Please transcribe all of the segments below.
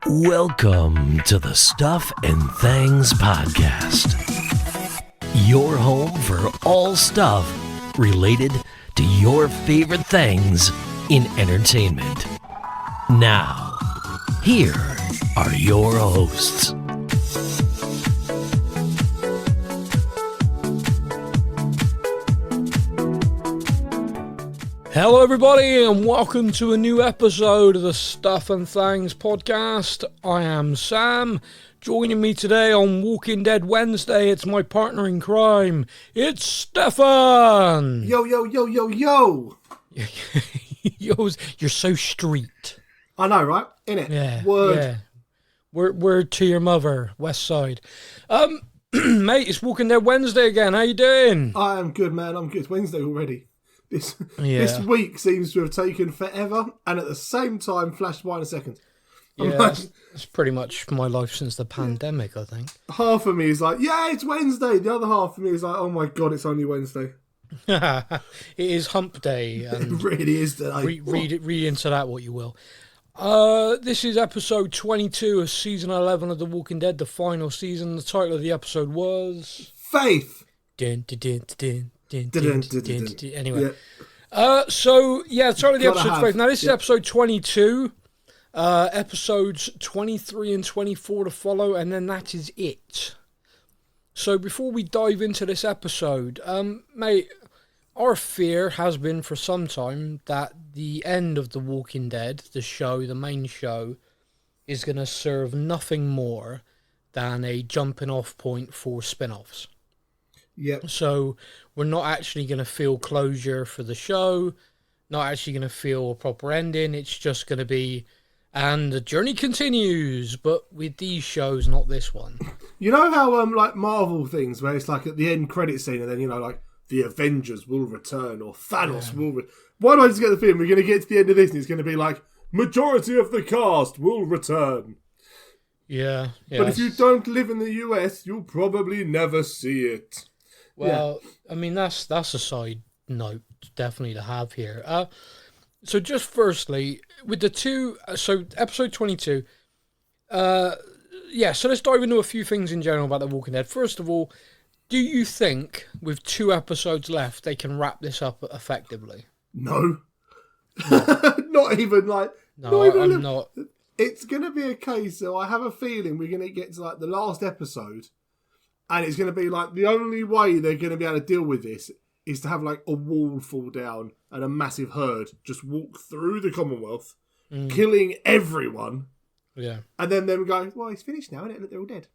Welcome to the Stuff and Things Podcast, your home for all stuff related to your favorite things in entertainment. Now, here are your hosts. Hello everybody and welcome to a new episode of the Stuff and Things Podcast. I am Sam. Joining me today on Walking Dead Wednesday, it's my partner in crime. It's Stefan! Yo, yo, yo, yo, yo! You're so street. I know, right? Innit? Yeah. Word. Yeah. Word to your mother, West Side. Mate, it's Walking Dead Wednesday again. How you doing? I am good, man. I'm good. It's Wednesday already. This week seems to have taken forever and at the same time flashed by in a second. It's pretty much my life since the pandemic, I think. Half of me is like, yeah, it's Wednesday. The other half of me is like, oh my God, it's only Wednesday. It is hump day. It really is today. Read into that what you will. This is episode 22 of season 11 of The Walking Dead, the final season. The title of the episode was... Faith! Anyway. So, the title of the episode is Faith. Now, this is episode 22. Episodes 23 and 24 to follow, and then that is it. So, before we dive into this episode, mate, our fear has been for some time that the end of The Walking Dead, the show, the main show, is going to serve nothing more than a jumping off point for spin-offs. Yep. So we're not actually going to feel closure for the show, not actually going to feel a proper ending. It's just going to be, and the journey continues, but with these shows, not this one. You know how like Marvel things where it's like at the end credit scene and then, you know, like the Avengers will return or Thanos will why do I just get the feeling we're going to get to the end of this and it's going to be like majority of the cast will return? Yeah. But if you don't live in the US, you'll probably never see it. Well, I mean, that's a side note definitely to have here. So just firstly, with the two, so episode 22, so let's dive into a few things in general about The Walking Dead. First of all, do you think with 2 episodes left, they can wrap this up effectively? No. Not even like... No, I'm not. It's going to be a case, so I have a feeling we're going to get to like the last episode and it's going to be like the only way they're going to be able to deal with this is to have like a wall fall down and a massive herd just walk through the Commonwealth, killing everyone. Yeah. And then them going, well, it's finished now, isn't it? Look, they're all dead.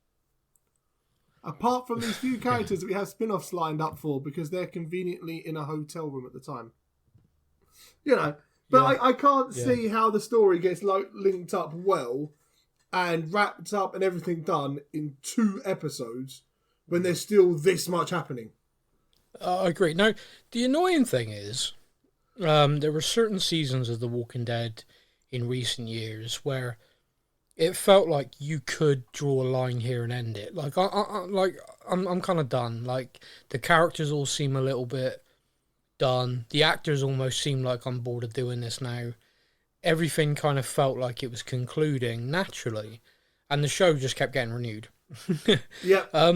Apart from these few characters that we have spin-offs lined up for because they're conveniently in a hotel room at the time. You know, but I can't see how the story gets linked up well and wrapped up and everything done in 2 episodes when there's still this much happening. I agree. Now, the annoying thing is, there were certain seasons of The Walking Dead in recent years where it felt like you could draw a line here and end it. Like, I'm kind of done. Like, the characters all seem a little bit done. The actors almost seem like I'm bored of doing this now. Everything kind of felt like it was concluding naturally, and the show just kept getting renewed. Yeah.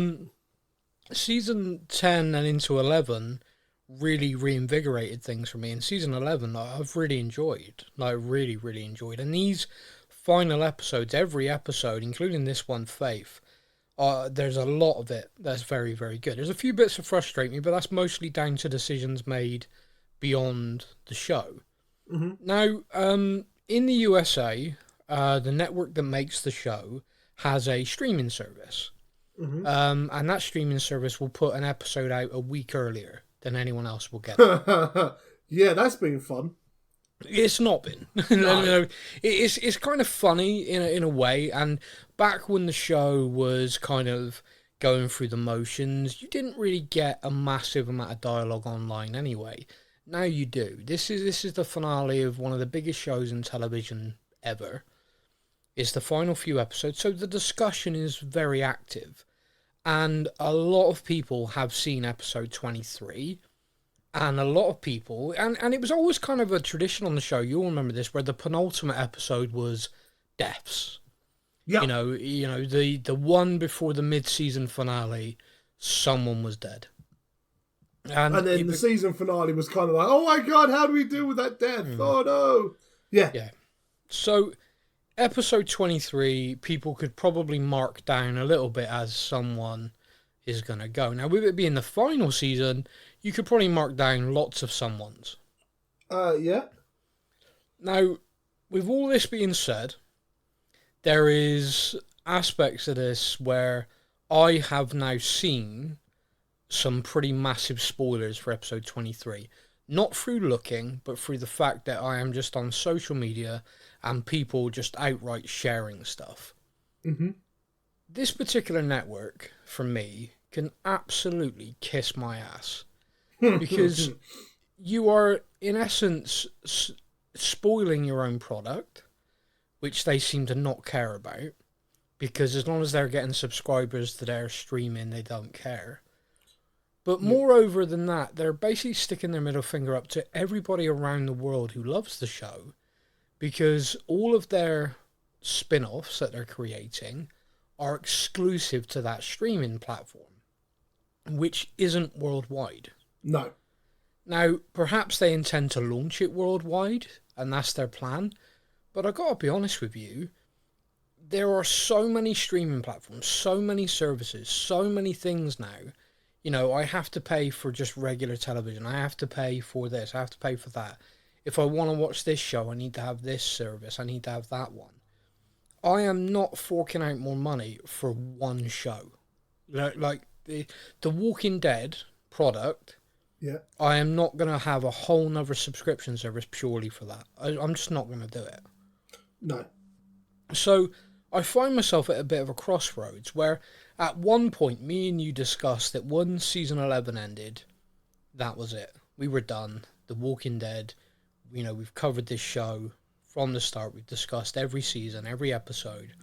Season 10 and into 11 really reinvigorated things for me. And season 11, I've really enjoyed. Like, really, really enjoyed. And these final episodes, every episode, including this one, Faith, there's a lot of it that's very, very good. There's a few bits that frustrate me, but that's mostly down to decisions made beyond the show. Mm-hmm. Now, in the USA, the network that makes the show has a streaming service. Mm-hmm. And that streaming service will put an episode out a week earlier than anyone else will get. Yeah, that's been fun. It's not been. No. It's kind of funny in a way. And back when the show was kind of going through the motions, you didn't really get a massive amount of dialogue online anyway. Now you do. This is the finale of one of the biggest shows in television ever. It's the final few episodes, so the discussion is very active. And a lot of people have seen episode 23. And a lot of people, and it was always kind of a tradition on the show, you'll remember this, where the penultimate episode was deaths. Yeah. The one before the mid-season finale, someone was dead. And then the season finale was kind of like, oh my God, how do we deal with that death? Oh no. Yeah. Yeah. So, episode 23, people could probably mark down a little bit as someone is going to go. Now, with it being the final season, you could probably mark down lots of someones. Yeah. Now, with all this being said, there is aspects of this where I have now seen some pretty massive spoilers for episode 23. Not through looking, but through the fact that I am just on social media and people just outright sharing stuff. Mm-hmm. This particular network, for me, can absolutely kiss my ass. Because you are, in essence, spoiling your own product, which they seem to not care about. Because as long as they're getting subscribers to their streaming, they don't care. But moreover than that, they're basically sticking their middle finger up to everybody around the world who loves the show, because all of their spin-offs that they're creating are exclusive to that streaming platform, which isn't worldwide. No. Now, perhaps they intend to launch it worldwide, and that's their plan, but I gotta be honest with you, there are so many streaming platforms, so many services, so many things now. I have to pay for just regular television. I have to pay for this. I have to pay for that. If I want to watch this show, I need to have this service. I need to have that one. I am not forking out more money for one show. Like the Walking Dead product, yeah, I am not going to have a whole nother subscription service purely for that. I'm just not going to do it. No. So I find myself at a bit of a crossroads where at one point me and you discussed that when season 11 ended, that was it. We were done. The Walking Dead, we've covered this show from the start. We've discussed every season, every episode,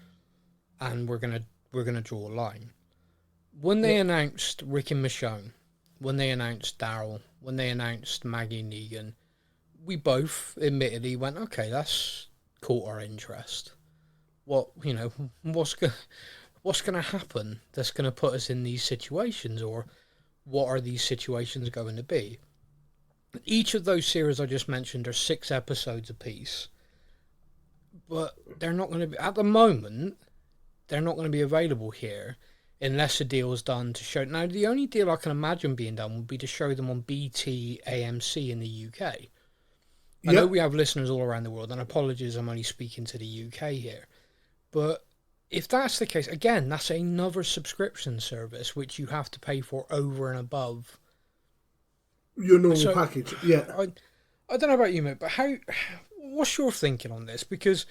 and we're gonna draw a line. When they announced Rick and Michonne, when they announced Daryl, when they announced Maggie and Negan, we both admittedly went, okay, that's caught our interest. What's going to happen that's going to put us in these situations, or what are these situations going to be? Each of those series I just mentioned are 6 episodes apiece, but they're not going to be, at the moment, they're not going to be available here unless a deal is done to show. Now, the only deal I can imagine being done would be to show them on BT AMC in the UK. I know we have listeners all around the world, and apologies, I'm only speaking to the UK here. But if that's the case, again, that's another subscription service which you have to pay for over and above your normal package. Yeah. I don't know about you, mate, but what's your thinking on this? Because,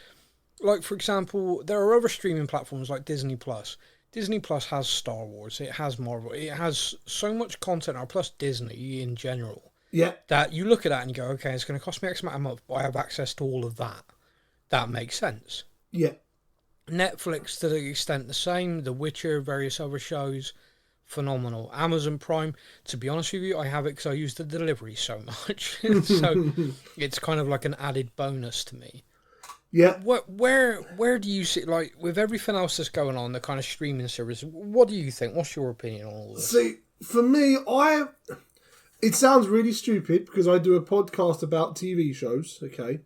like, for example, there are other streaming platforms like Disney Plus. Disney Plus has Star Wars, it has Marvel, it has so much content, or plus Disney in general. Yeah. That you look at that and you go, okay, it's going to cost me X amount a month, but I have access to all of that. That makes sense. Yeah. Netflix, to the extent the same. The Witcher, various other shows, phenomenal. Amazon Prime, to be honest with you, I have it because I use the delivery so much. So it's kind of like an added bonus to me. Yeah. Where do you see, like, with everything else that's going on, the kind of streaming service, what do you think? What's your opinion on all this? See, for me, it sounds really stupid because I do a podcast about TV shows, okay?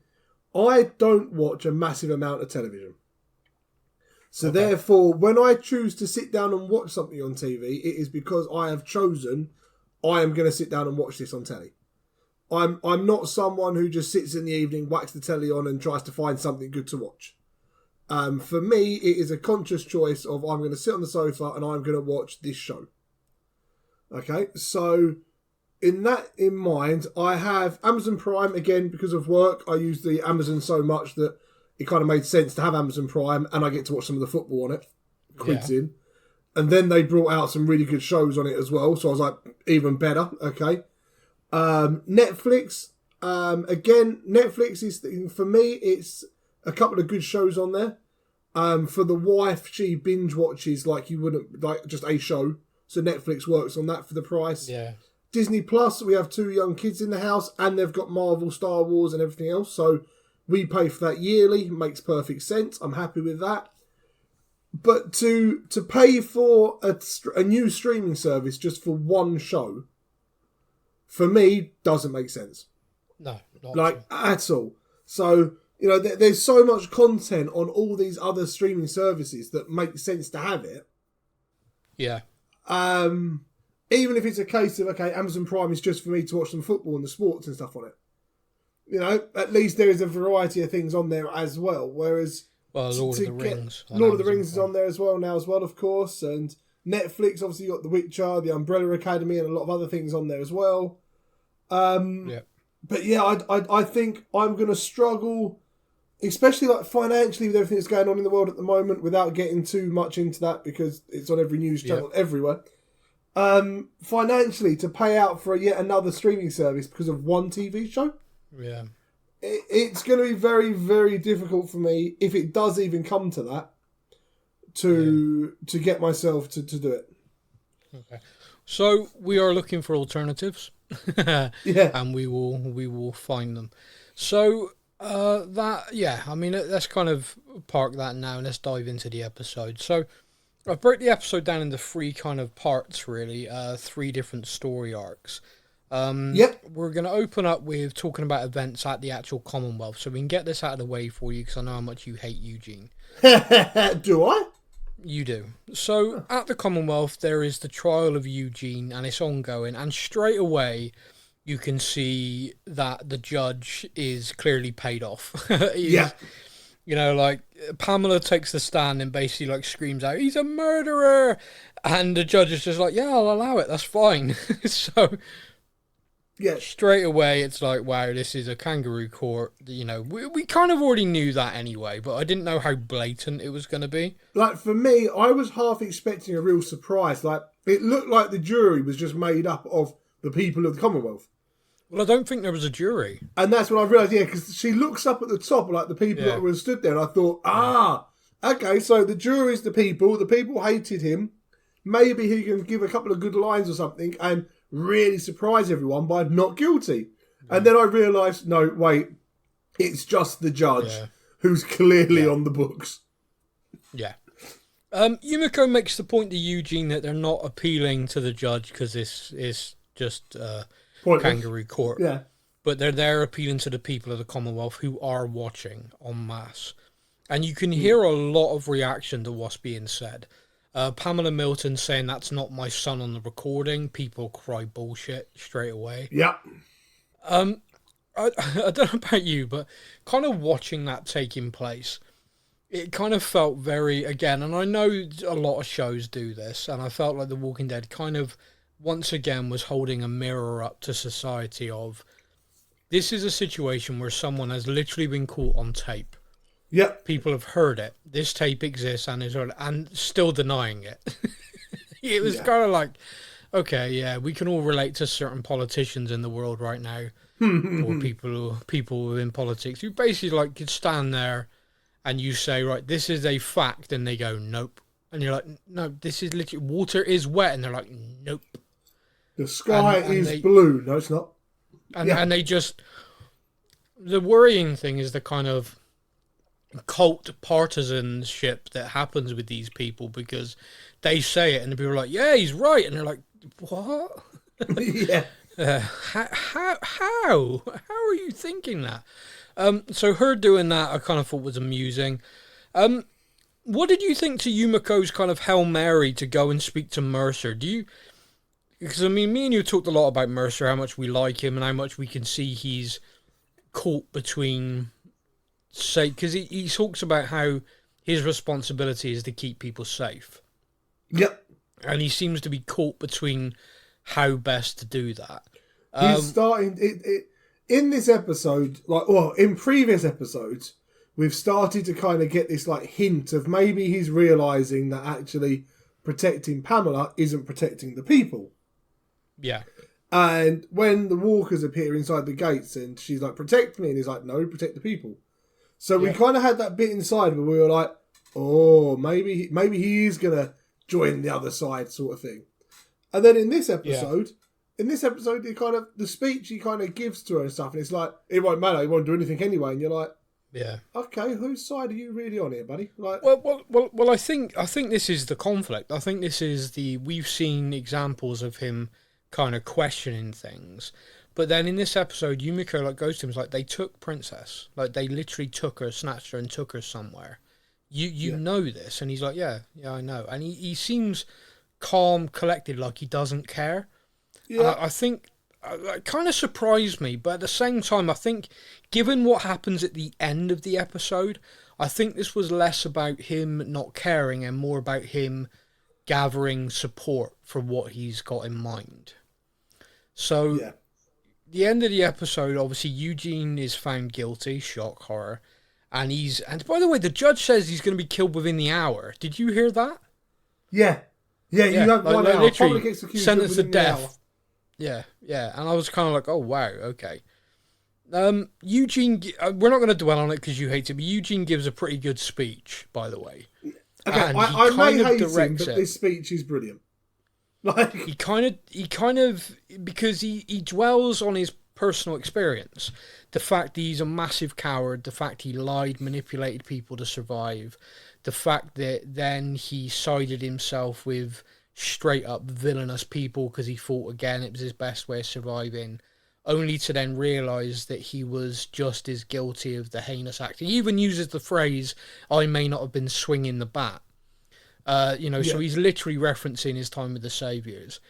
I don't watch a massive amount of television. So therefore, when I choose to sit down and watch something on TV, it is because I have chosen I am going to sit down and watch this on telly. I'm not someone who just sits in the evening, whacks the telly on and tries to find something good to watch. For me, it is a conscious choice of I'm going to sit on the sofa and I'm going to watch this show. Okay, so in mind, I have Amazon Prime, again, because of work. I use the Amazon so much that it kind of made sense to have Amazon Prime, and I get to watch some of the football on it. Quids in. And then they brought out some really good shows on it as well, so I was like, even better, okay. Netflix, again, Netflix is, for me, it's a couple of good shows on there. For the wife, she binge watches like you wouldn't, like just a show, so Netflix works on that for the price. Yeah. Disney Plus, we have 2 young kids in the house, and they've got Marvel, Star Wars, and everything else, so we pay for that yearly. Makes perfect sense. I'm happy with that. But to pay for a new streaming service just for one show, for me, doesn't make sense. No, not like at all. So, you know, there's so much content on all these other streaming services that make sense to have it. Yeah. Even if it's a case of, okay, Amazon Prime is just for me to watch some football and the sports and stuff on it. You know, at least there is a variety of things on there as well. Whereas, Lord of the Rings. Lord of the Rings is on there as well now, of course. And Netflix, obviously, got The Witcher, The Umbrella Academy, and a lot of other things on there as well. Yeah. But yeah, I think I'm going to struggle, especially like financially with everything that's going on in the world at the moment, without getting too much into that because it's on every news channel everywhere. Financially, to pay out for yet another streaming service because of one TV show, it's going to be very, very difficult for me, if it does even come to that, to get myself to do it. Okay. So we are looking for alternatives. And we will find them. So let's kind of park that now and let's dive into the episode. So I've broke the episode down into three kind of parts, really, three different story arcs. We're going to open up with talking about events at the actual Commonwealth, so we can get this out of the way for you because I know how much you hate Eugene. Do I? You do. So, at the Commonwealth, there is the trial of Eugene, and it's ongoing, and straight away, you can see that the judge is clearly paid off. You know, like, Pamela takes the stand and basically, like, screams out, "He's a murderer!" And the judge is just like, "Yeah, I'll allow it, that's fine." So, straight away, it's like, wow, this is a kangaroo court. You know, we kind of already knew that anyway, but I didn't know how blatant it was going to be. Like, for me, I was half expecting a real surprise. Like, it looked like the jury was just made up of the people of the Commonwealth. Well, I don't think there was a jury. And that's when I realised, because she looks up at the top, like the people that were stood there, and I thought, okay, so the jury's the people hated him. Maybe he can give a couple of good lines or something, and really surprise everyone by not guilty. And then I realised, no, wait, it's just the judge who's clearly on the books. Yeah. Yumiko makes the point to Eugene that they're not appealing to the judge because this is just kangaroo court. Yeah. But they're there appealing to the people of the Commonwealth who are watching en masse. And you can hear a lot of reaction to what's being said. Pamela Milton saying that's not my son on the recording. People cry bullshit straight away. Yeah. I don't know about you, but kind of watching that taking place, it kind of felt very, again, and I know a lot of shows do this, and I felt like The Walking Dead kind of once again was holding a mirror up to society of, this is a situation where someone has literally been caught on tape. Yep. People have heard it. This tape exists and is and still denying it. It was kind of like, okay, we can all relate to certain politicians in the world right now, or people within politics who basically like could stand there and you say, right, this is a fact, and they go, nope, and you're like, no, this is literally, water is wet, and they're like, nope. The sky is blue. No, it's not. And they just, the worrying thing is the kind of cult partisanship that happens with these people, because they say it and the people are like, yeah, he's right, and they're like, what? How are you thinking that? So her doing that I kind of thought was amusing. What did you think to Yumiko's kind of Hail Mary to go and speak to Mercer? Because I mean, me and you talked a lot about Mercer, how much we like him and how much we can see he's caught between, say, because he talks about how his responsibility is to keep people safe. Yep. And he seems to be caught between how best to do that. He's starting in this episode, in previous episodes, we've started to kind of get this like hint of maybe he's realising that actually protecting Pamela isn't protecting the people. Yeah. And when the walkers appear inside the gates and she's like, protect me, and he's like, no, protect the people. So we kind of had that bit inside where we were like, oh, maybe he is going to join the other side, sort of thing. And then in this episode, the speech he kind of gives to her and stuff, and it's like, it won't matter, he won't do anything anyway. And you're like, Yeah. Okay, whose side are you really on here, buddy? Like, Well. I think this is the conflict. I think this is we've seen examples of him kind of questioning things, but then in this episode, Yumiko like goes to him, is like, they took Princess, like they literally took her, snatched her, and took her somewhere. You know this, and he's like, yeah, I know, and he seems calm, collected, like he doesn't care. yeah, I think it kind of surprised me, but at the same time, I think given what happens at the end of the episode, I think this was less about him not caring and more about him gathering support for what he's got in mind. So, the end of the episode, obviously, Eugene is found guilty, shock, horror, and by the way, the judge says he's going to be killed within the hour. Did you hear that? yeah. You have like, 1 hour. literally Public execution sentenced to within the hour. death. Yeah, and I was kind of like, oh wow, okay. Eugene, we're not going to dwell on it because you hate it, but Eugene gives a pretty good speech, by the way. Okay, And I may hate him, directs but it. this speech is brilliant. Like, He kind of, because he dwells on his personal experience, the fact that he's a massive coward, the fact he lied, manipulated people to survive, the fact that then he sided himself with straight up villainous people because he thought again it was his best way of surviving, only to then realise that he was just as guilty of the heinous act. He even uses the phrase, I may not have been swinging the bat. So he's literally referencing his time with the Saviours.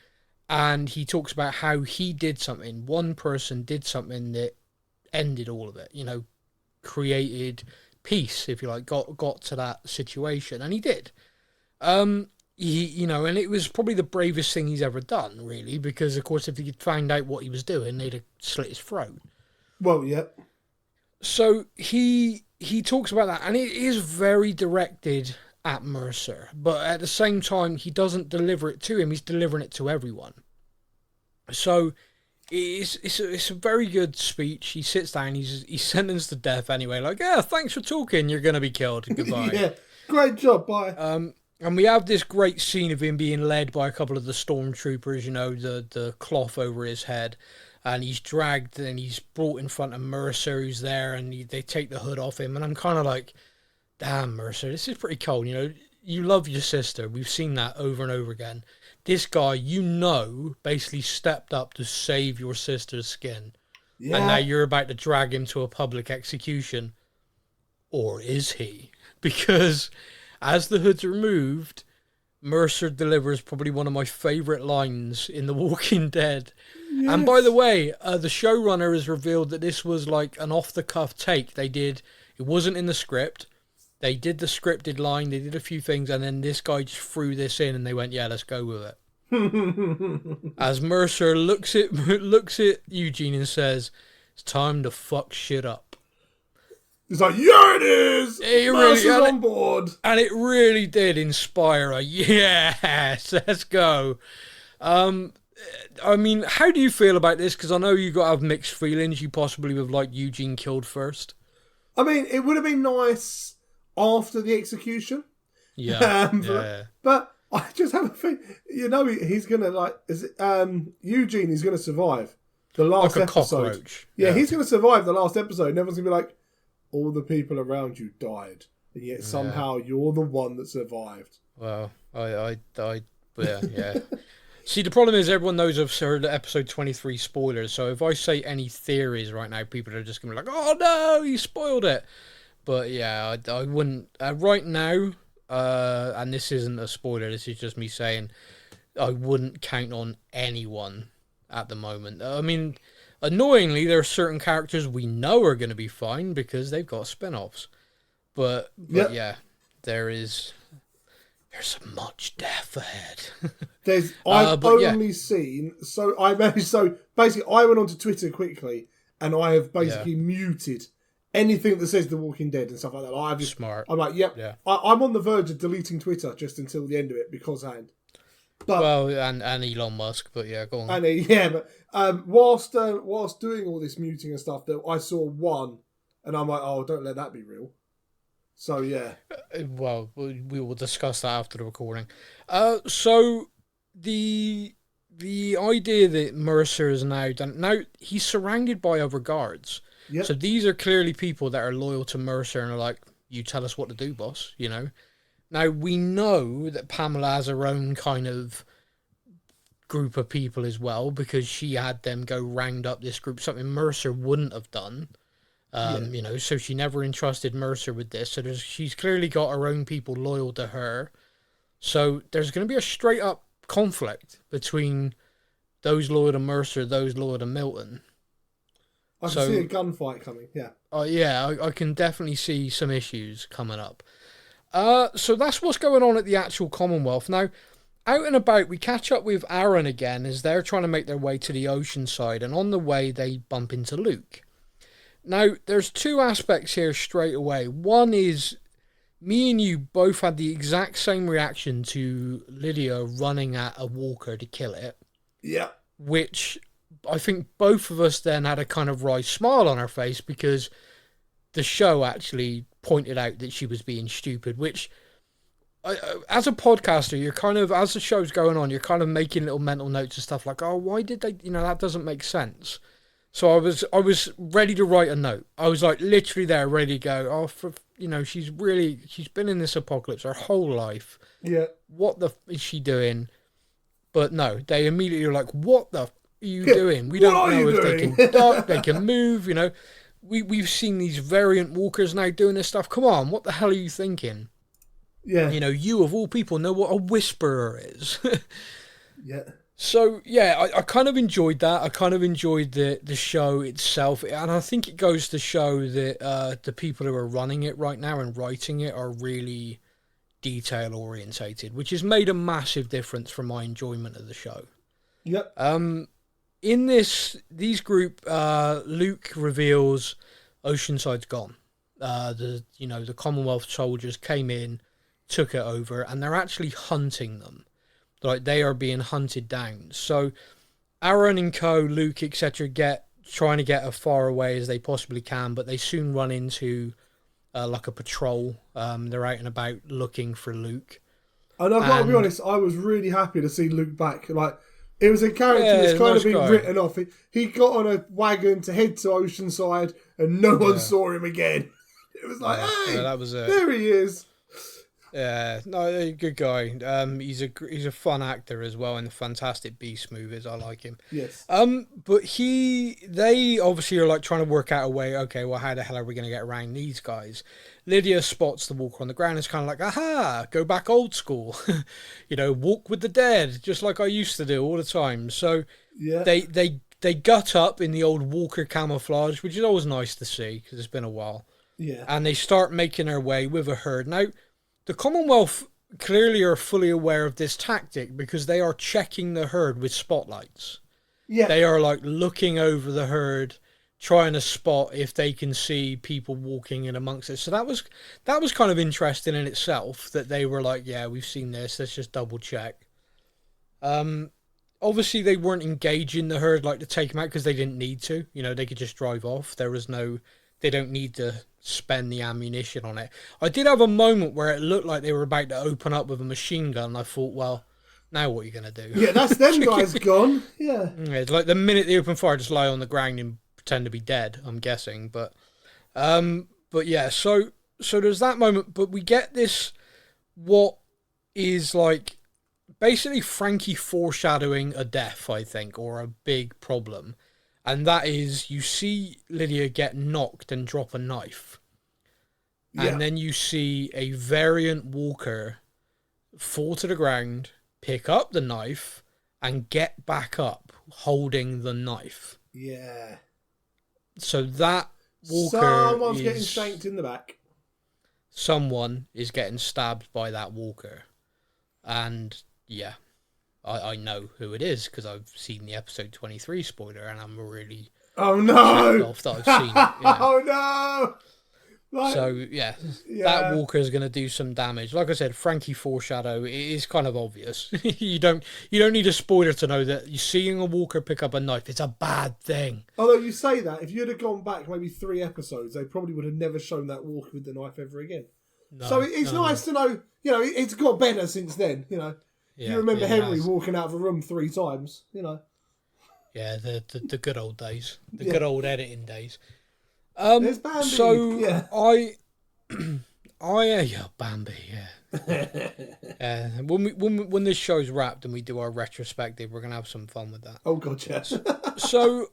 And he talks about how he did something. One person did something that ended all of it, created peace, if you like, got to that situation. And he did. And it was probably the bravest thing he's ever done, really, because, of course, if he'd found out what he was doing, they'd have slit his throat. well, yeah. So he talks about that, and it is very directed at Mercer, but at the same time, he doesn't deliver it to him, he's delivering it to everyone. So it's a very good speech. He sits down, he's sentenced to death anyway, like, yeah, thanks for talking, you're going to be killed, goodbye. Yeah, great job, bye. And we have this great scene of him being led by a couple of the stormtroopers, the cloth over his head, and he's dragged and he's brought in front of Mercer, who's there, and they take the hood off him, and I'm kind of like, damn, Mercer, this is pretty cold. You love your sister. We've seen that over and over again. This guy, basically stepped up to save your sister's skin. Yeah. And now you're about to drag him to a public execution. Or is he? Because as the hood's removed, Mercer delivers probably one of my favourite lines in The Walking Dead. Yes. And by the way, the showrunner has revealed that this was like an off-the-cuff take they did. It wasn't in the script. They did the scripted line, they did a few things, and then this guy just threw this in, and they went, yeah, let's go with it. As Mercer looks at Eugene and says, it's time to fuck shit up. He's like, yeah, it is! Mercer's on board! And it really did inspire a, yes, let's go. How do you feel about this? Because I know you got to have mixed feelings. You possibly would have liked Eugene killed first. I mean, it would have been nice after the execution. Yeah. But I just have a feeling, he's going to, Eugene is going to survive the last like a episode. Cockroach. Yeah, he's going to survive the last episode, and everyone's going to be like, all the people around you died, and yet somehow you're the one that survived. Well, yeah. See, the problem is everyone knows I've heard episode 23 spoilers, so if I say any theories right now, people are just going to be like, oh no, you spoiled it. But yeah, I wouldn't, right now, and this isn't a spoiler, this is just me saying, I wouldn't count on anyone at the moment. I mean, annoyingly, there are certain characters we know are going to be fine because they've got spin-offs. But yeah, there's much death ahead. I've only seen, so basically I went onto Twitter quickly and I have basically muted anything that says The Walking Dead and stuff like that. Smart. I'm like, yep. Yeah. I'm on the verge of deleting Twitter just until the end of it because and Elon Musk, but yeah, go on. But whilst doing all this muting and stuff, I saw one, and I'm like, oh, don't let that be real. So yeah. Well, we will discuss that after the recording. So the idea that Mercer is now he's surrounded by other guards. Yep. So these are clearly people that are loyal to Mercer and are like, you tell us what to do, boss, you know. Now, we know that Pamela has her own kind of group of people as well, because she had them go round up this group, something Mercer wouldn't have done. You know, so she never entrusted Mercer with this. So she's clearly got her own people loyal to her. So there's going to be a straight up conflict between those loyal to Mercer, those loyal to Milton. I can see a gunfight coming, yeah. Yeah, I can definitely see some issues coming up. So that's what's going on at the actual Commonwealth. Now, out and about, we catch up with Aaron again as they're trying to make their way to the ocean side. And on the way, they bump into Luke. Now, there's two aspects here straight away. One is, me and you both had the exact same reaction to Lydia running at a walker to kill it. Yeah. Which I think both of us then had a kind of wry smile on our face because the show actually pointed out that she was being stupid, which, as a podcaster, you're kind of, as the show's going on, you're kind of making little mental notes and stuff like, oh, why did they, you know, that doesn't make sense. So I was ready to write a note. I was like literally there, ready to go. Oh, you know, she's been in this apocalypse her whole life. Yeah. What the is she doing? But no, they immediately are like, what the are you doing? We don't know if they can duck, they can move, you know. We've seen these variant walkers now doing this stuff. Come on, what the hell are you thinking? Yeah. You know, you of all people know what a whisperer is. Yeah. So, yeah, I kind of enjoyed that. I kind of enjoyed the show itself. And I think it goes to show that the people who are running it right now and writing it are really detail orientated, which has made a massive difference for my enjoyment of the show. Yep. In these group, Luke reveals Oceanside's gone. The Commonwealth soldiers came in, took it over, and they're actually hunting them. Like, they are being hunted down. So Aaron and co, Luke, etc., trying to get as far away as they possibly can, but they soon run into like a patrol. They're out and about looking for Luke. And I've got to be honest, I was really happy to see Luke back. Like, it was a character that's kind of been written off. He got on a wagon to head to Oceanside, and no one saw him again. It was like, hey, that was it. There he is. Yeah, no, good guy. He's a fun actor as well in the Fantastic Beasts movies. I like him. Yes. But they obviously are like trying to work out a way. Okay, well, how the hell are we going to get around these guys? Lydia spots the walker on the ground. It's kind of like, aha, go back old school. You know, walk with the dead, just like I used to do all the time. So yeah. They gut up in the old walker camouflage, which is always nice to see because it's been a while. Yeah. And they start making their way with a herd. Now, the Commonwealth clearly are fully aware of this tactic because they are checking the herd with spotlights. Yeah. They are like looking over the herd, trying to spot if they can see people walking in amongst it. So that was kind of interesting in itself, that they were like, yeah, we've seen this, let's just double check. Obviously they weren't engaging the herd like to take them out because they didn't need to. You know, they could just drive off. They don't need to spend the ammunition on it. I did have a moment where it looked like they were about to open up with a machine gun, and I thought, well, now what are you going to do? Yeah, that's them guys gone. Yeah. It's like the minute they open fire, just lie on the ground and pretend to be dead, I'm guessing. But yeah, so there's that moment, but we get this, what is like basically Frankie foreshadowing a death, I think, or a big problem. And that is, you see Lydia get knocked and drop a knife. Yeah. And then you see a variant walker fall to the ground, pick up the knife, and get back up holding the knife. Yeah. So that walker Someone's getting shanked in the back. Someone is getting stabbed by that walker. And, yeah. I know who it is because I've seen the episode 23 spoiler and I'm really off that I've seen it. Yeah. Oh no! Like, so yeah, that walker is going to do some damage. Like I said, Frankie foreshadow. It is kind of obvious. you don't need a spoiler to know that you're seeing a walker pick up a knife. It's a bad thing. Although you say that, if you'd have gone back maybe 3 episodes, they probably would have never shown that walker with the knife ever again. No, so it's nice to know. You know, it's got better since then. You know. Yeah, you remember Henry walking out of a room 3 times, you know. Yeah, the good old days. The good old editing days. There's Bambi. So Yeah. Yeah, Bambi, yeah. When this show's wrapped and we do our retrospective, we're gonna have some fun with that. Oh god, yeah. So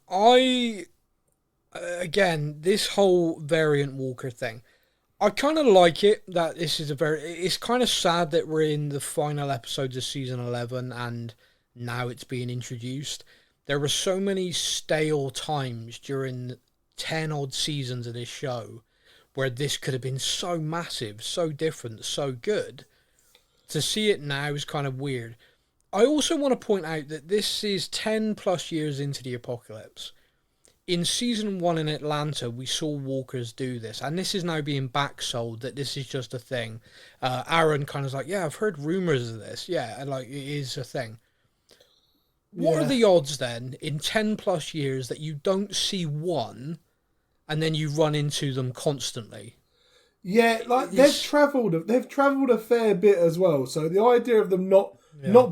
again, this whole variant Walker thing, I kind of like it. That this is it's kind of sad that we're in the final episodes of season 11 and now it's being introduced. There were so many stale times during 10 odd seasons of this show where this could have been so massive, so different, so good. To see it now is kind of weird. I also want to point out that this is 10 plus years into the apocalypse. In season 1 in Atlanta, we saw walkers do this, and this is now being backsold that this is just a thing. Aaron kind of like, yeah, I've heard rumors of this. Yeah, and like, it is a thing. What are the odds then, in 10 plus years, that you don't see one and then you run into them constantly? Yeah, like they've travelled a fair bit as well. So the idea of them not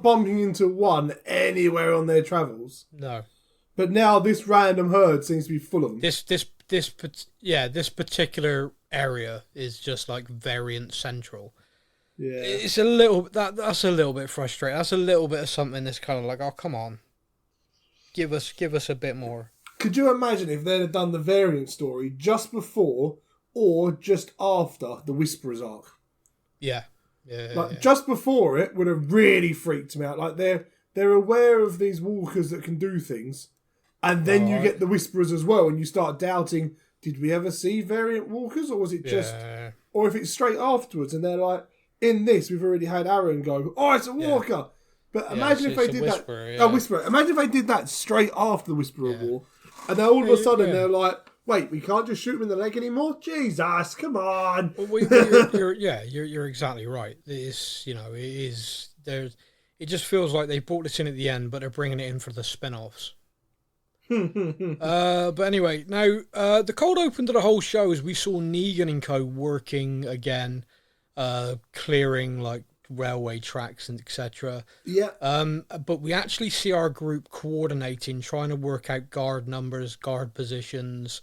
bumping into one anywhere on their travels. No. But now this random herd seems to be full of them. This particular area is just like variant central. Yeah. It's a little that's a little bit frustrating. That's a little bit of something that's kind of like, oh come on. Give us a bit more. Could you imagine if they'd have done the variant story just before or just after the Whisperers arc? Yeah. Just before it would have really freaked me out. Like they're aware of these walkers that can do things, and then you get the Whisperers as well, and you start doubting, did we ever see variant walkers, or was it just or if it's straight afterwards and they're like, in this we've already had Aaron go, oh, it's a walker. But imagine if they did that. A Whisperer. Imagine if they did that straight after the Whisperer War. And then all of a sudden they're like, wait, we can't just shoot him in the leg anymore? Jesus, come on. Well, you're exactly right. It just feels like they brought this in at the end, but they're bringing it in for the spin-offs. But anyway, now, the cold open to the whole show is we saw Negan and co. working again, clearing like railway tracks and etc. Yeah. But we actually see our group coordinating, trying to work out guard numbers, guard positions.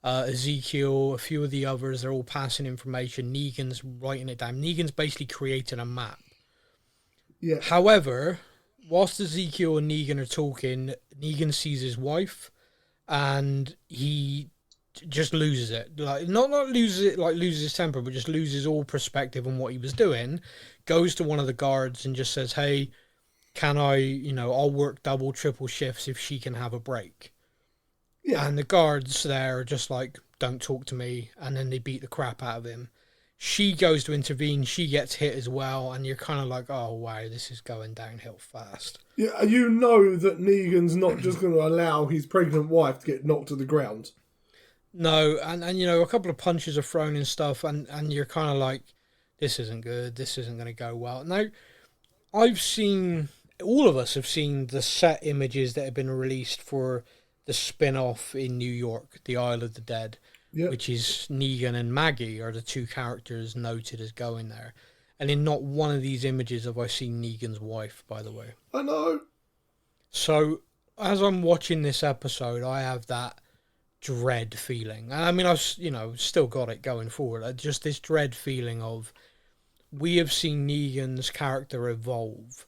Ezekiel, a few of the others, they're all passing information. Negan's writing it down. Negan's basically creating a map. Yeah. However, whilst Ezekiel and Negan are talking, Negan sees his wife, and he just loses it. Like not loses it, like loses his temper, but just loses all perspective on what he was doing. Goes to one of the guards and just says, "Hey, can I? I'll work double, triple shifts if she can have a break." Yeah. And the guards there are just like, "Don't talk to me," and then they beat the crap out of him. She goes to intervene. She gets hit as well, and you're kind of like, "Oh wow, this is going downhill fast." Yeah, you know that Negan's not just going to allow his pregnant wife to get knocked to the ground. No, and a couple of punches are thrown and stuff, and you're kind of like, this isn't good, this isn't going to go well. Now, all of us have seen the set images that have been released for the spin-off in New York, The Isle of the Dead, which is Negan and Maggie are the two characters noted as going there. And in not one of these images have I seen Negan's wife, by the way. I know. So, as I'm watching this episode, I have that dread feeling. And I mean, I've still got it going forward. Just this dread feeling of, we have seen Negan's character evolve,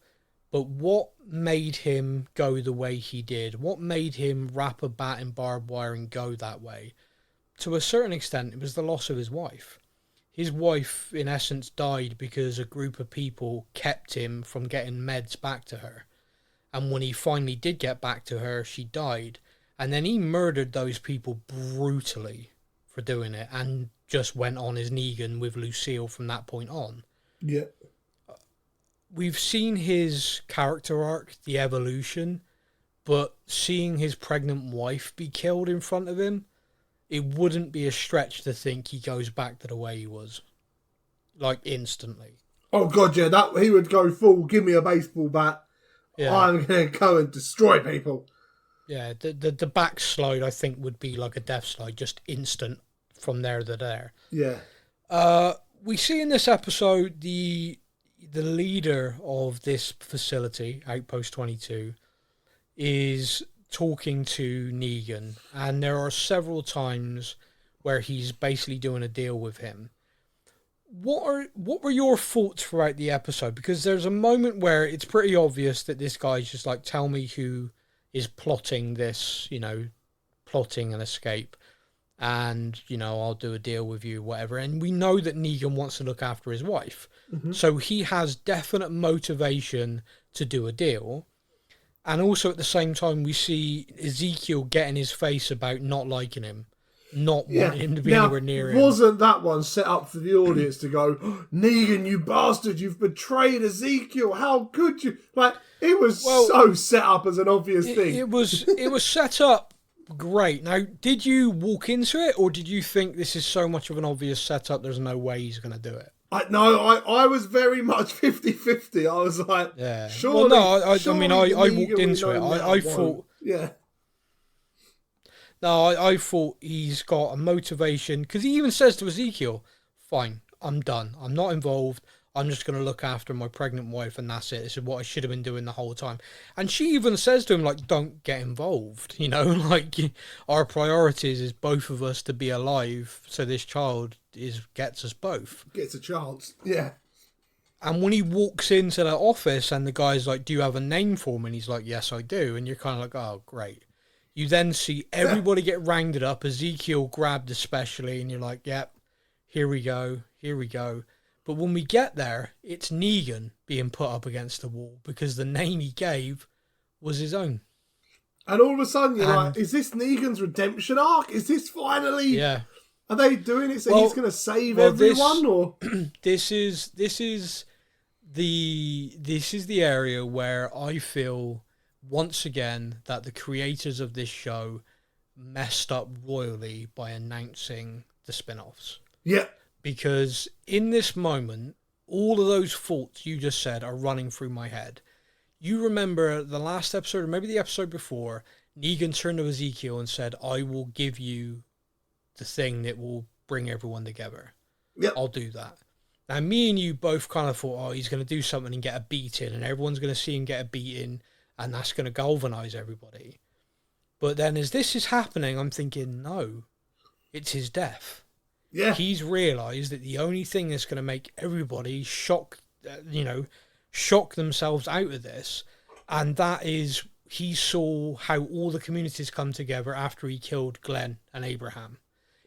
but what made him go the way he did? What made him wrap a bat in barbed wire and go that way? To a certain extent, it was the loss of his wife. His wife, in essence, died because a group of people kept him from getting meds back to her. And when he finally did get back to her, she died. And then he murdered those people brutally for doing it and just went on as Negan with Lucille from that point on. Yeah. We've seen his character arc, the evolution, but seeing his pregnant wife be killed in front of him, it wouldn't be a stretch to think he goes back to the way he was. Like, instantly. Oh, God, yeah, that he would go full, give me a baseball bat. Yeah. I'm going to go and destroy people. Yeah, the backslide, I think, would be like a death slide, just instant from there to there. Yeah. We see in this episode the leader of this facility, Outpost 22, is talking to Negan, and there are several times where he's basically doing a deal with him. What were your thoughts throughout the episode? Because there's a moment where it's pretty obvious that this guy's just like, tell me who is plotting this, plotting an escape, and, I'll do a deal with you, whatever. And we know that Negan wants to look after his wife. Mm-hmm. So he has definite motivation to do a deal. And also at the same time, we see Ezekiel getting his face about not liking him. Not wanting him to be anywhere near him. Wasn't that one set up for the audience to go, Negan, you bastard, you've betrayed Ezekiel, how could you? Like, it was so set up as an obvious thing. It was set up great. Now, did you walk into it, or did you think this is so much of an obvious setup, there's no way he's going to do it? I was very much 50-50. I was like, surely. Well, no, I walked into it. I thought... Yeah. No, I thought he's got a motivation, because he even says to Ezekiel, fine, I'm done. I'm not involved. I'm just going to look after my pregnant wife, and that's it. This is what I should have been doing the whole time. And she even says to him, like, don't get involved. Like, our priorities is both of us to be alive, so this child gets us both. Gets a chance, yeah. And when he walks into the office and the guy's like, do you have a name for him? And he's like, yes, I do. And you're kind of like, oh, great. You then see everybody get rounded up, Ezekiel grabbed especially, and you're like, yep, here we go. But when we get there, it's Negan being put up against the wall because the name he gave was his own. And all of a sudden you're like, is this Negan's redemption arc? Is this finally... Yeah. Are they doing it so he's going to save everyone? Or This is the area where I feel... once again, that the creators of this show messed up royally by announcing the spin-offs. Yeah. Because in this moment, all of those thoughts you just said are running through my head. You remember the last episode, or maybe the episode before, Negan turned to Ezekiel and said, I will give you the thing that will bring everyone together. Yep. I'll do that. Now, me and you both kind of thought, he's going to do something and get a beating, and everyone's going to see him get a beating, and that's going to galvanise everybody. But then as this is happening, I'm thinking, no, it's his death. Yeah. He's realised that the only thing that's going to make everybody shock themselves out of this, and that is he saw how all the communities come together after he killed Glenn and Abraham.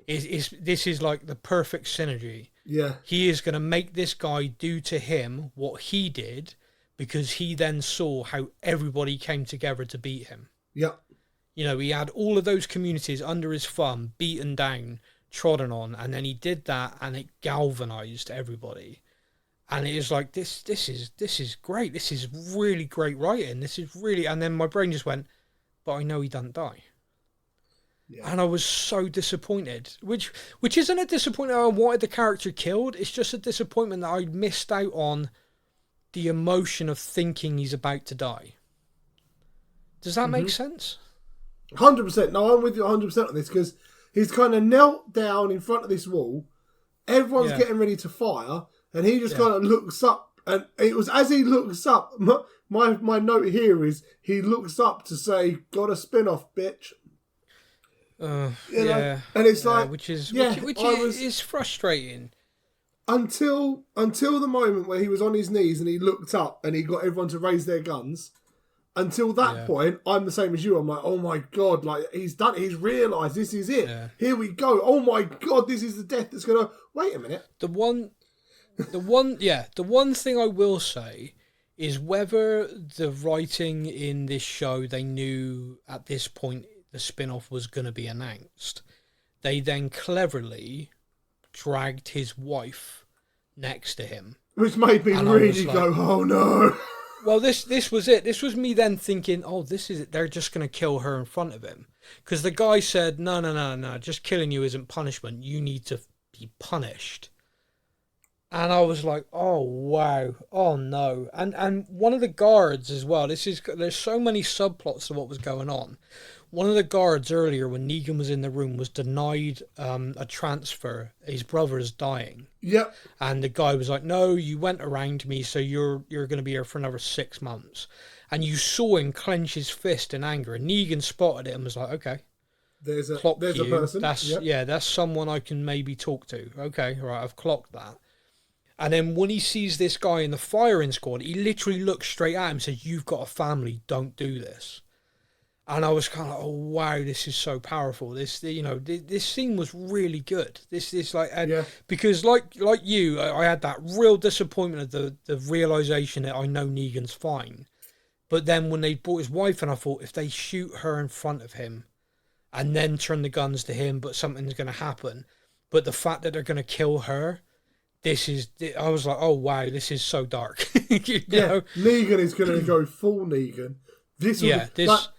This is like the perfect synergy. Yeah. He is going to make this guy do to him what he did, because he then saw how everybody came together to beat him. Yep. He had all of those communities under his thumb, beaten down, trodden on, and then he did that, and it galvanized everybody. And it is like, this is great. This is really great writing. This is really... And then my brain just went, but I know he doesn't die. Yeah. And I was so disappointed, which isn't a disappointment I wanted the character killed. It's just a disappointment that I missed out on the emotion of thinking he's about to die. Does that make sense? 100%. No, I'm with you 100% on this, because he's kind of knelt down in front of this wall. Everyone's getting ready to fire, and he just kind of looks up. And it was as he looks up, my note here is he looks up to say, "Got a spin-off, bitch." And it's like, which is frustrating. Until the moment where he was on his knees and he looked up and he got everyone to raise their guns. Until that point, I'm the same as you. I'm like, oh my God, like he's done it. He's realised this is it. Yeah. Here we go. Oh my God, this is the death that's going to... Wait a minute. The one thing I will say is whether the writing in this show, they knew at this point the spin-off was going to be announced. They then cleverly dragged his wife next to him. Which made me really go, oh no. Well, this was it. This was me then thinking, oh, this is it. They're just going to kill her in front of him. Because the guy said, no, just killing you isn't punishment. You need to be punished. And I was like, oh, wow. Oh, no. And one of the guards as well, there's so many subplots to what was going on. One of the guards earlier, when Negan was in the room, was denied a transfer. His brother's dying. Yep. And the guy was like, no, you went around me, so you're going to be here for another 6 months. And you saw him clench his fist in anger. And Negan spotted it and was like, okay. There's a clock there's you. a person. That's Yep. that's someone I can maybe talk to. Okay, right, I've clocked that. And then when he sees this guy in the firing squad, he literally looks straight at him and says, "You've got a family, don't do this." And I was kind of like, "Oh wow, this is so powerful." This scene was really good. This like, because like you, I had that real disappointment of the realization that I know Negan's fine. But then when they brought his wife in, I thought if they shoot her in front of him and then turn the guns to him, but something's going to happen. But the fact that they're going to kill her, I was like, oh wow, this is so dark. you know? Negan is going to go full Negan.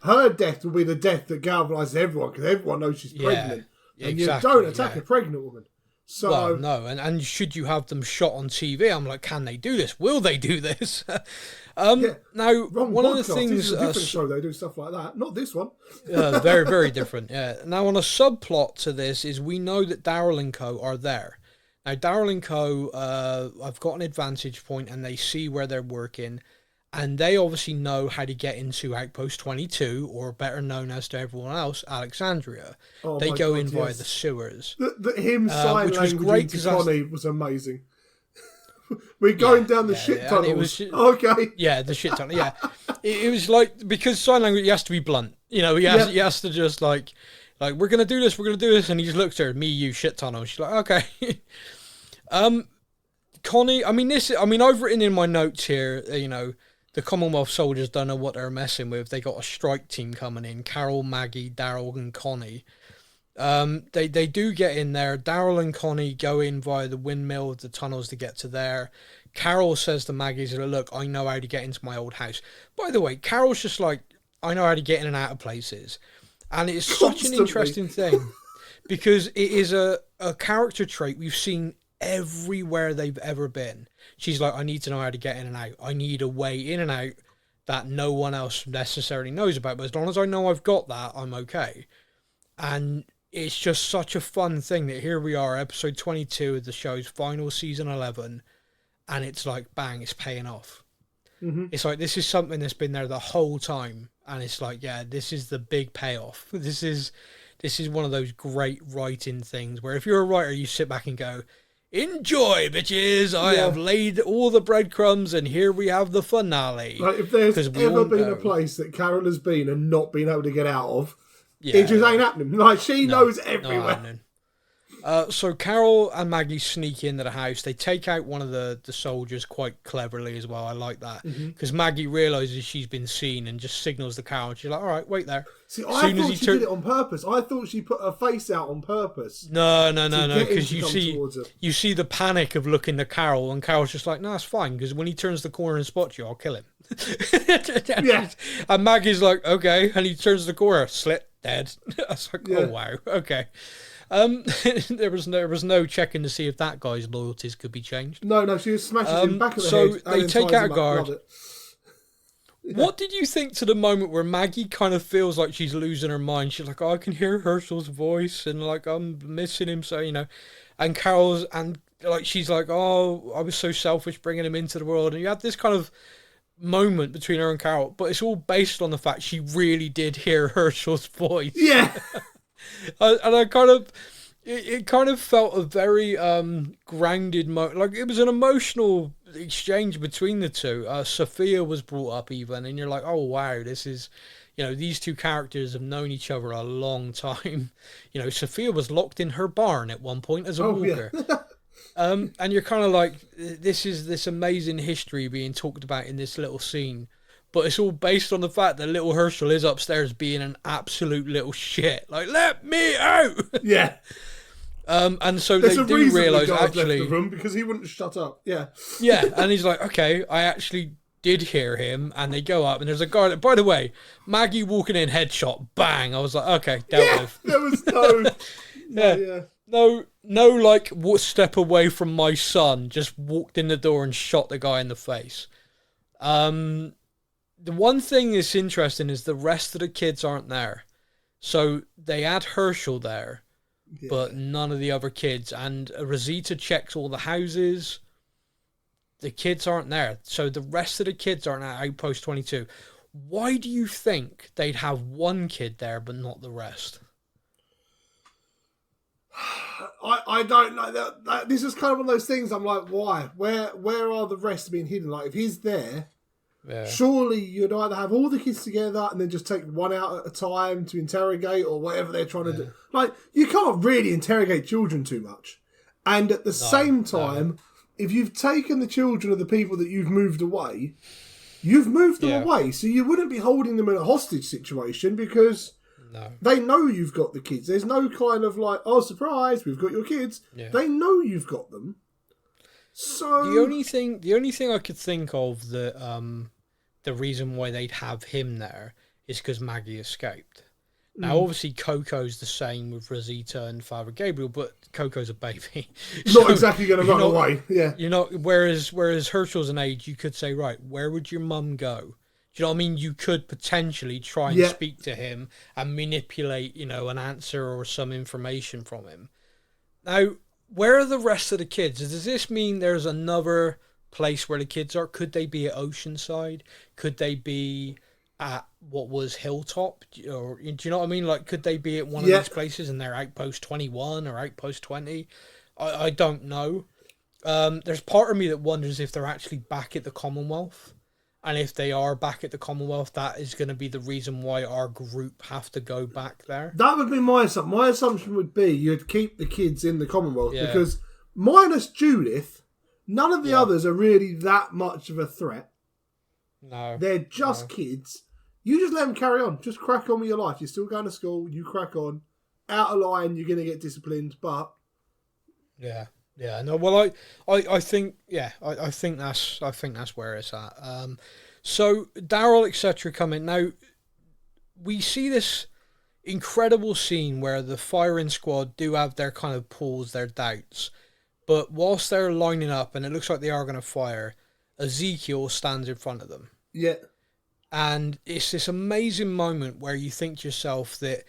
Her death will be the death that galvanises everyone, because everyone knows she's pregnant. And exactly, you don't attack a pregnant woman. So, well, no, and should you have them shot on TV? I'm like, can they do this? Will they do this? Now, one of the things... This is a different show, they do stuff like that. Not this one. Very, very different, yeah. Now, on a subplot to this is we know that Daryl and co. are there. Now, Daryl and co. I've got an advantage point, and they see where they're working, and they obviously know how to get into Outpost 22, or better known as to everyone else, Alexandria. They go in via the sewers. Him sign language to Connie was amazing. We're going down the shit tunnels. Okay. Yeah, the shit tunnel. Yeah, it was like, because sign language, he has to be blunt. You know, he has to just like we're gonna do this, and he just looks at her, me, you, shit tunnel. She's like, okay. Connie. I've written in my notes here. The Commonwealth soldiers don't know what they're messing with. They got a strike team coming in. Carol, Maggie, Daryl, and Connie. They do get in there. Daryl and Connie go in via the windmill of the tunnels to get to there. Carol says to Maggie, look, I know how to get into my old house. By the way, Carol's just like, I know how to get in and out of places. And it's such an interesting thing, because it is a character trait we've seen everywhere they've ever been. She's like, I need to know how to get in and out. I need a way in and out that no one else necessarily knows about. But as long as I know I've got that, I'm okay. And it's just such a fun thing that here we are, episode 22 of the show's final season 11, and it's like, bang, it's paying off. Mm-hmm. It's like, this is something that's been there the whole time, and it's like, yeah, this is the big payoff. This is one of those great writing things where if you're a writer, you sit back and go, enjoy, bitches, I have laid all the breadcrumbs, and here we have the finale. Like, if there's ever been a place that Carol has been and not been able to get out of, it just ain't happening. Like, she knows everywhere. So Carol and Maggie sneak into the house. They take out one of the soldiers quite cleverly as well. I like that, because Maggie realises she's been seen and just signals to Carol. She's like, all right, wait there. See, I thought she did it on purpose. I thought she put her face out on purpose. No, because you see the panic of looking to Carol, and Carol's just like, no, it's fine, because when he turns the corner and spots you, I'll kill him. And Maggie's like, okay, and he turns the corner, slit, dead. I was like, oh wow, okay. There was no checking to see if that guy's loyalties could be changed. No, she just smashes him back of the head. So they take out a guard. What did you think to the moment where Maggie kind of feels like she's losing her mind? She's like, oh, I can hear Herschel's voice, and like, I'm missing him, so, and Carol's, and like, she's like, oh, I was so selfish bringing him into the world, and you had this kind of moment between her and Carol, but it's all based on the fact she really did hear Herschel's voice. Yeah. And I kind of, it kind of felt a very grounded moment. Like, it was an emotional exchange between the two. Sophia was brought up even, and you're like, oh wow, this is, these two characters have known each other a long time. Sophia was locked in her barn at one point as a walker. Yeah. And you're kind of like, this is this amazing history being talked about in this little scene. But it's all based on the fact that little Herschel is upstairs being an absolute little shit. Like, let me out! Yeah. And so they do realise, actually... left the room because he wouldn't shut up. Yeah. Yeah, and he's like, okay, I actually did hear him. And they go up, and there's a guy that... By the way, Maggie walking in, headshot, bang! I was like, okay, dealt with. There was no... No, like, step away from my son. Just walked in the door and shot the guy in the face. The one thing that's interesting is the rest of the kids aren't there. So they had Herschel there, but none of the other kids. And Rosita checks all the houses. The kids aren't there. So the rest of the kids aren't at Outpost 22. Why do you think they'd have one kid there but not the rest? I don't know. This is kind of one of those things. I'm like, why? Where are the rest being hidden? Like, if he's there, surely you'd either have all the kids together and then just take one out at a time to interrogate or whatever they're trying to do. Like, you can't really interrogate children too much. And at the same time, if you've taken the children of the people that you've moved away, you've moved them away. So you wouldn't be holding them in a hostage situation because they know you've got the kids. There's no kind of like, oh, surprise, we've got your kids. Yeah. They know you've got them. So the only thing I could think of the reason why they'd have him there is because Maggie escaped. Now, obviously, Coco's the same with Rosita and Father Gabriel, but Coco's a baby. Not exactly going to run away. Yeah. You know, whereas Herschel's an age, you could say, right, where would your mum go? Do you know what I mean? You could potentially try and speak to him and manipulate, you know, an answer or some information from him. Now, where are the rest of the kids? Does this mean there's another place where the kids are? Could they be at Oceanside? Could they be at what was Hilltop? Or do you know what I mean? Like, could they be at one of these places and they're outpost 21 or outpost 20? I don't know. There's part of me that wonders if they're actually back at the Commonwealth, and if they are back at the Commonwealth, that is going to be the reason why our group have to go back there. That would be my assumption. My assumption would be you'd keep the kids in the Commonwealth because minus Judith, none of the others are really that much of a threat. No. They're just kids. You just let them carry on. Just crack on with your life. You're still going to school. You crack on. Out of line, you're going to get disciplined, but... Yeah. No, well, I think that's where it's at. So Daryl, etc., come in. Now, we see this incredible scene where the firing squad do have their kind of pulls, their doubts. But whilst they're lining up and it looks like they are going to fire, Ezekiel stands in front of them. Yeah. And it's this amazing moment where you think to yourself that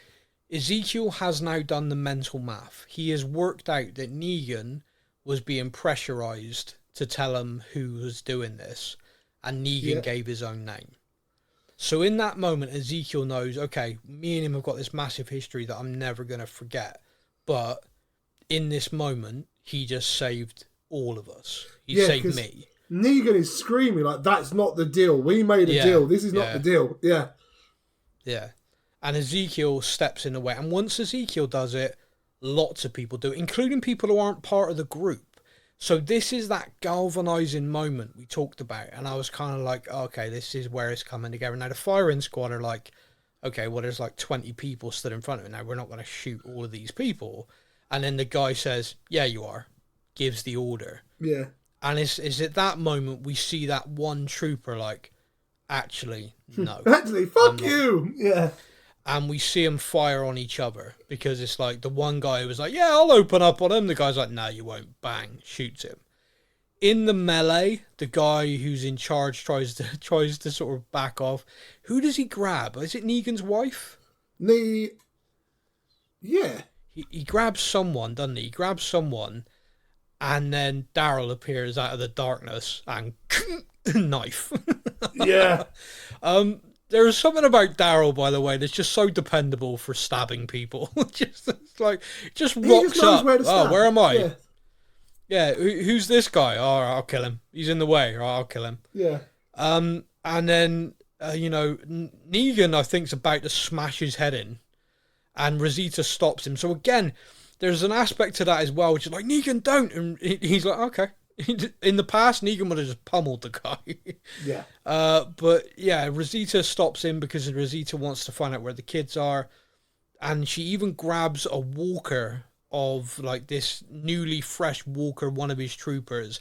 Ezekiel has now done the mental math. He has worked out that Negan was being pressurized to tell him who was doing this, and Negan gave his own name. So in that moment, Ezekiel knows, okay, me and him have got this massive history that I'm never going to forget. But in this moment, he just saved all of us. He saved me. Negan is screaming like, that's not the deal. We made a deal. This is not the deal. Yeah. Yeah. And Ezekiel steps in the way. And once Ezekiel does it, lots of people do it, including people who aren't part of the group. So this is that galvanizing moment we talked about. And I was kind of like, okay, this is where it's coming together. Now, the firing squad are like, okay, well, there's like 20 people stood in front of it. Now, we're not going to shoot all of these people. And then the guy says, yeah, you are. Gives the order. Yeah. And it's at that moment we see that one trooper like, actually, no. Actually, fuck you! Yeah. And we see them fire on each other because it's like the one guy was like, yeah, I'll open up on him. The guy's like, no, you won't. Bang, shoots him. In the melee, the guy who's in charge tries to sort of back off. Who does he grab? Is it Negan's wife? Yeah. He grabs someone, doesn't he? He grabs someone. And then Daryl appears out of the darkness and knife. Yeah. There's something about Daryl, by the way, that's just so dependable for stabbing people. Just rocks up. Where am I? Yeah. Who's this guy? Oh, I'll kill him. He's in the way. Oh, I'll kill him. Yeah. And then Negan, I think, is about to smash his head in, and Rosita stops him. So again, there's an aspect to that as well, which is like, Negan, don't. And he's like, okay. In the past, Negan would have just pummeled the guy. Yeah. But yeah, Rosita stops him because Rosita wants to find out where the kids are. And she even grabs a walker of like this newly fresh walker, one of his troopers,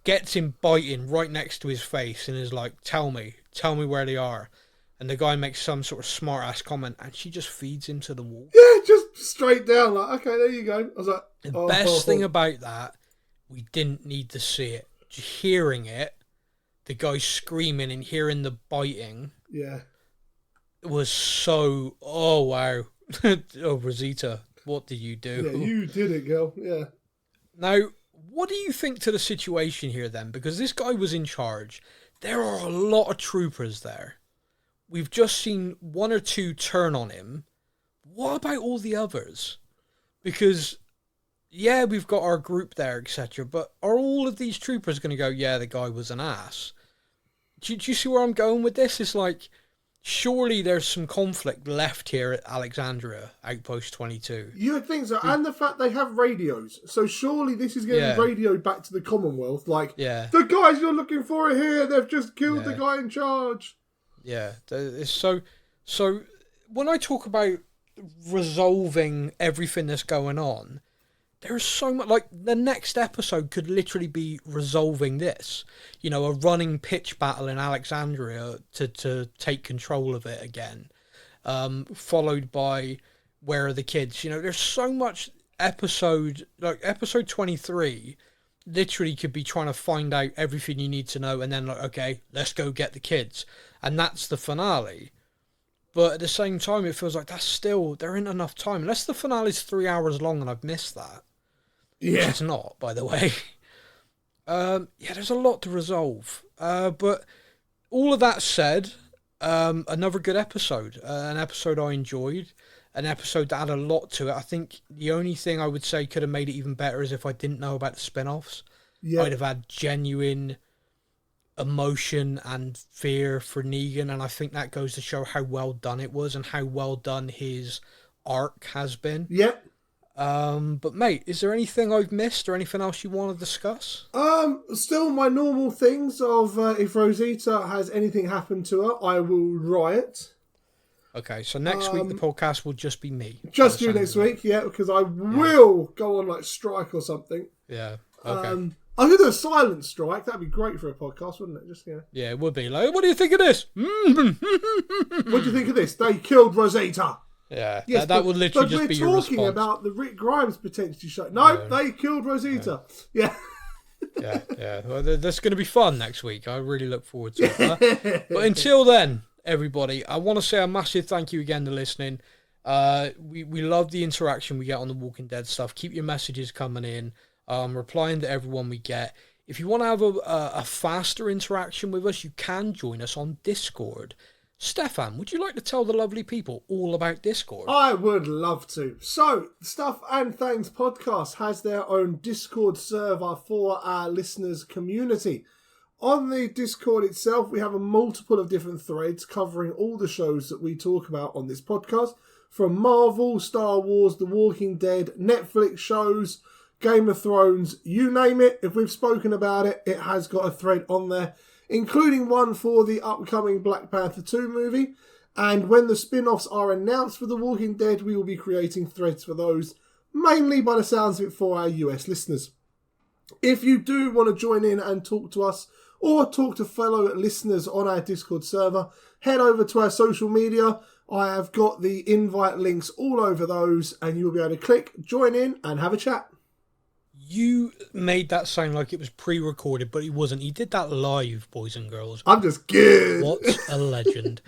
gets him biting right next to his face and is like, tell me where they are. And the guy makes some sort of smart-ass comment, and she just feeds him to the wall. Yeah, just straight down, like, okay, there you go. I was like... The best thing about that, we didn't need to see it. Just hearing it, the guy screaming and hearing the biting... Yeah. Was so... Oh, wow. Oh, Rosita, what did you do? Yeah, you did it, girl. Yeah. Now, what do you think to the situation here, then? Because this guy was in charge. There are a lot of troopers there. We've just seen one or two turn on him. What about all the others? Because yeah, we've got our group there, etc. But are all of these troopers going to go, yeah, the guy was an ass? Do you see where I'm going with this? It's like, surely there's some conflict left here at Alexandria, Outpost 22. You would think so. And the fact they have radios. So surely this is going to be radioed back to the Commonwealth. Like, the guys you're looking for are here. They've just killed the guy in charge. Yeah. So when I talk about resolving everything that's going on, there's so much, like, the next episode could literally be resolving this. You know, a running pitch battle in Alexandria to take control of it again. Followed by where are the kids? You know, there's so much episode 23 literally could be trying to find out everything you need to know and then, like, okay, let's go get the kids. And that's the finale. But at the same time, it feels like there ain't enough time. Unless the finale's 3 hours long and I've missed that. Yeah. Which it's not, by the way. There's a lot to resolve. But all of that said, another good episode. An episode I enjoyed. An episode that had a lot to it. I think the only thing I would say could have made it even better is if I didn't know about the spin-offs. Yeah. I'd have had genuine emotion and fear for Negan, and I think that goes to show how well done it was and how well done his arc has been. Yep. But mate, is there anything I've missed or anything else you want to discuss? Still my normal things of if Rosita has anything happen to her, I will riot. Okay, so next week the podcast will just be me. Just you next week, because I will go on like strike or something. Yeah. Okay. I could do a silent strike. That'd be great for a podcast, wouldn't it? Just Yeah, it would be. Like, what do you think of this? What do you think of this? They killed Rosita. Yeah, yes, that would literally just be your response. But we're talking about the Rick Grimes potentially show. No, they killed Rosita. Yeah. Yeah. Well, that's going to be fun next week. I really look forward to it. But until then, everybody, I want to say a massive thank you again to listening. We love the interaction we get on the Walking Dead stuff. Keep your messages coming in. Replying to everyone we get. If you want to have a faster interaction with us, you can join us on Discord. Stefan, would you like to tell the lovely people all about Discord? I would love to. So, Stuff and Things Podcast has their own Discord server for our listeners' community. On the Discord itself, we have a multiple of different threads covering all the shows that we talk about on this podcast, from Marvel, Star Wars, The Walking Dead, Netflix shows, Game of Thrones, you name it. If we've spoken about it, it has got a thread on there, including one for the upcoming Black Panther 2 movie. And when the spin-offs are announced for The Walking Dead, we will be creating threads for those, mainly by the sounds of it for our US listeners. If you do want to join in and talk to us, or talk to fellow listeners on our Discord server, head over to our social media. I have got the invite links all over those, and you'll be able to click, join in, and have a chat. You made that sound like it was pre-recorded, but it wasn't. He did that live, boys and girls. I'm just good. What a legend.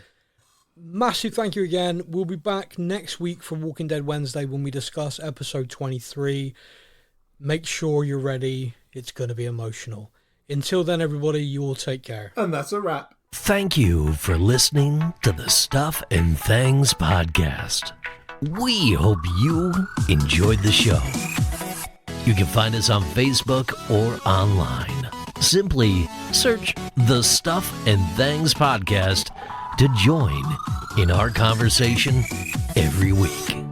Massive thank you again. We'll be back next week for Walking Dead Wednesday when we discuss episode 23. Make sure you're ready. It's going to be emotional. Until then, everybody, you all take care. And that's a wrap. Thank you for listening to the Stuff and Things podcast. We hope you enjoyed the show. You can find us on Facebook or online. Simply search the Stuff and Things podcast to join in our conversation every week.